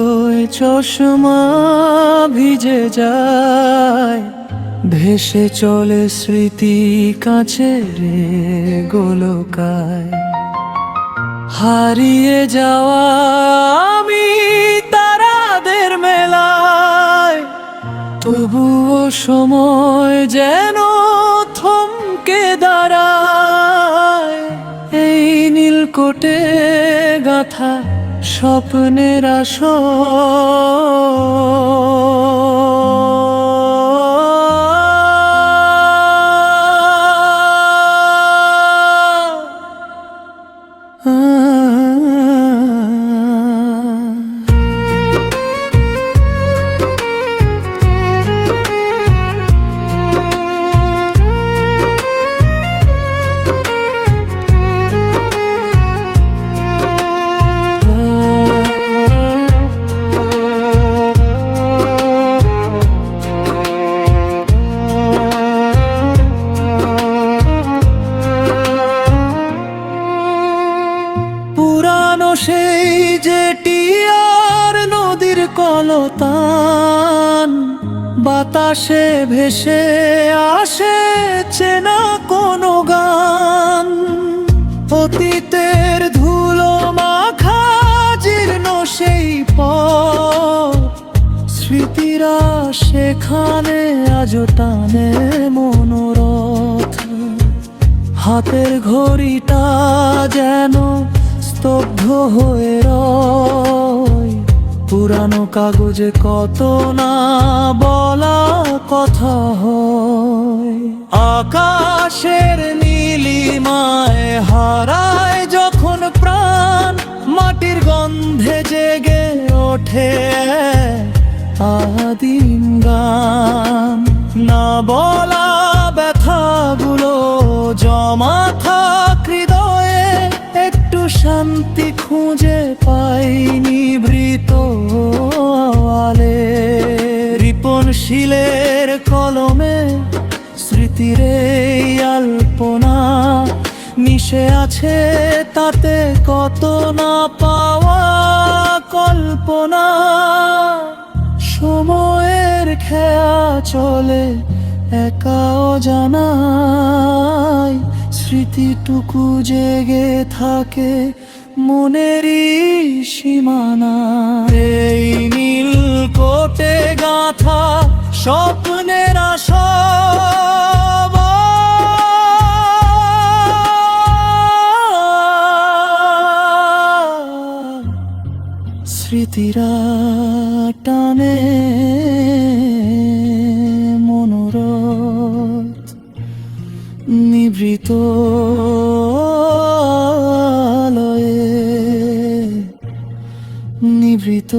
আলোয় চশমা ভিজে যায়, ভেসে চলে স্মৃতি কাছে রে গোলকায়। হারিয়ে যাওয়া আমি তারাদের মেলায়, তবুও সময় যেন থমকে দাঁড়ায়। এই নীলকোটে গাথা স্বপ্নের পুরানো সেই যেটি আর নদীর কলতান, বাতাসে ভেসে আসে চেনা কোনো গান। অতীতের ধুলো মাখা জীর্ণ সেই পথ, স্মৃতিরা সেখানে আজও টানে মনোরথ। হাতের ঘড়িটা যেন স্তব্ধ হয়ে রয়, পুরানো কাগজে কত না বলা কথা হয়। আকাশের নীলিমায় হারায় যখন প্রাণ, মাটির গন্ধে জেগে ওঠে আদিম গান। না বলা ব্যথাগুলো জমা থাক হৃদয়ে, একটু শান্তি খুঁজে পাইনি নিভৃত আলে। রিপন শিলের কলমে স্মৃতির এই আলপনা, মিশে আছে তাতে কত না পাওয়া কল্পনা। সময়ের খেয়া চলে একা অজানায়, স্মৃতিটুকু জেগে থাকে মনেরই সীমানা। এই নীলকোটে গাথা স্বপ্নের স্মৃতিরা টানে মনোরথ, নিভৃত আলোয়ে, নিভৃত